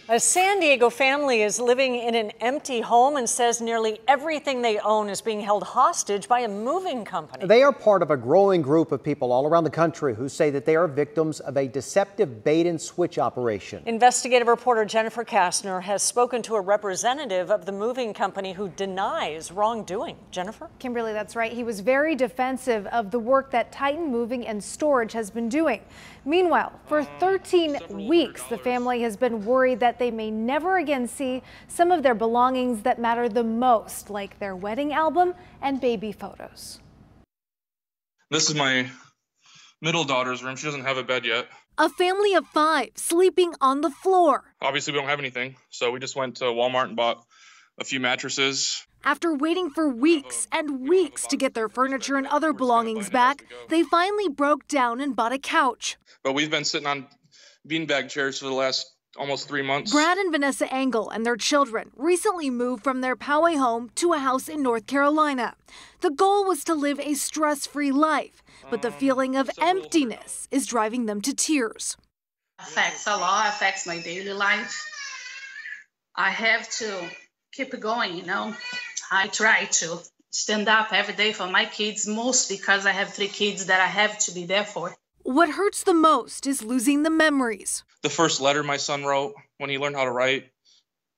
A San Diego family is living in an empty home and says nearly everything they own is being held hostage by a moving company. They are part of a growing group of people all around the country who say that they are victims of a deceptive bait and switch operation. Investigative reporter Jennifer Kastner has spoken to a representative of the moving company who denies wrongdoing. Jennifer? Kimberly, that's right. He was very defensive of the work that Titan Moving and Storage has been doing. Meanwhile, for 13 weeks, the family has been worried that they may never again see some of their belongings that matter the most, like their wedding album and baby photos. This is my middle daughter's room. She doesn't have a bed yet. A family of 5 sleeping on the floor. Obviously, we don't have anything, so we just went to Walmart and bought a few mattresses. After waiting for weeks and weeks to get their furniture and other belongings back, they finally broke down and bought a couch. But we've been sitting on beanbag chairs for the last almost 3 months. Brad and Vanessa Engel and their children recently moved from their Poway home to a house in North Carolina. The goal was to live a stress-free life, but the feeling of emptiness is driving them to tears. Affects a lot, affects my daily life. I have to keep going, you know. I try to stand up every day for my kids, mostly because I have 3 kids that I have to be there for. What hurts the most is losing the memories. The first letter my son wrote when he learned how to write,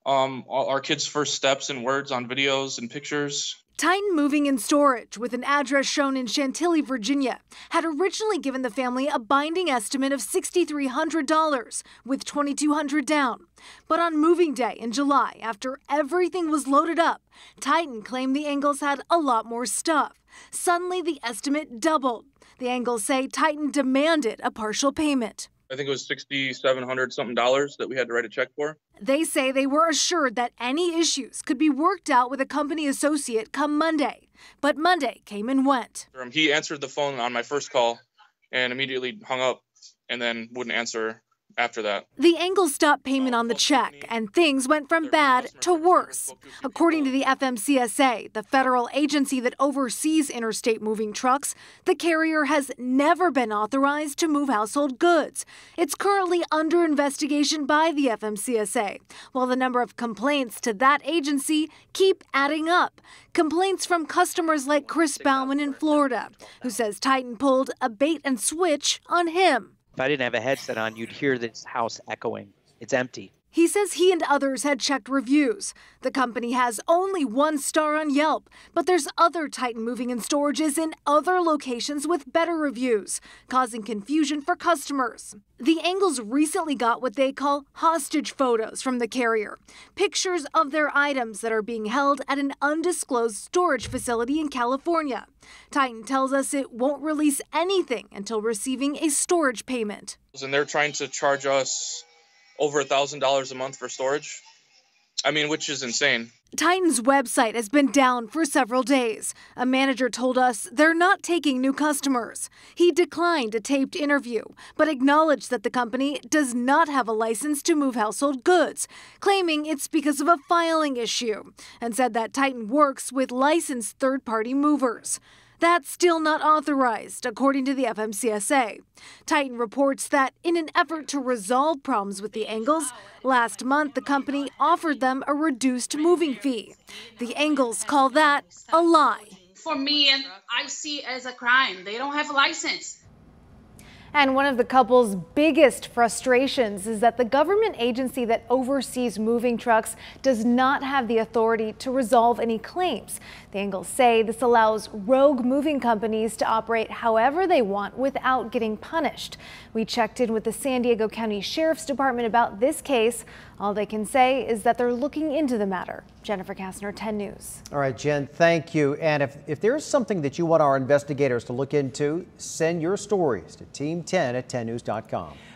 our kids' first steps and words on videos and pictures. Titan Moving and Storage, with an address shown in Chantilly, Virginia, had originally given the family a binding estimate of $6,300 with $2,200 down. But on moving day in July, after everything was loaded up, Titan claimed the Engels had a lot more stuff. Suddenly, the estimate doubled. The Engels say Titan demanded a partial payment. I think it was $6,700 something that we had to write a check for. They say they were assured that any issues could be worked out with a company associate come Monday. But Monday came and went. He answered the phone on my first call and immediately hung up and then wouldn't answer after that. The Engels stopped payment on the check, and things went from bad to worse. According to the FMCSA, the federal agency that oversees interstate moving trucks, the carrier has never been authorized to move household goods. It's currently under investigation by the FMCSA, while the number of complaints to that agency keep adding up. Complaints from customers like Chris Bauman in Florida, who says Titan pulled a bait and switch on him. If I didn't have a headset on, you'd hear this house echoing. It's empty. He says he and others had checked reviews. The company has only 1 star on Yelp, but there's other Titan Moving and Storages in other locations with better reviews, causing confusion for customers. The Engels recently got what they call hostage photos from the carrier, pictures of their items that are being held at an undisclosed storage facility in California. Titan tells us it won't release anything until receiving a storage payment. And they're trying to charge us over $1,000 a month for storage. I mean, which is insane. Titan's website has been down for several days. A manager told us they're not taking new customers. He declined a taped interview, but acknowledged that the company does not have a license to move household goods, claiming it's because of a filing issue, and said that Titan works with licensed third-party movers. That's still not authorized, according to the FMCSA. Titan reports that in an effort to resolve problems with the Engels, last month the company offered them a reduced moving fee. The Engels call that a lie. For me, I see it as a crime. They don't have a license. And one of the couple's biggest frustrations is that the government agency that oversees moving trucks does not have the authority to resolve any claims. The Engels say this allows rogue moving companies to operate however they want without getting punished. We checked in with the San Diego County Sheriff's Department about this case. All they can say is that they're looking into the matter. Jennifer Kastner, 10 News. All right, Jen, thank you. And if there's something that you want our investigators to look into, send your stories to Team 10 at 10news.com.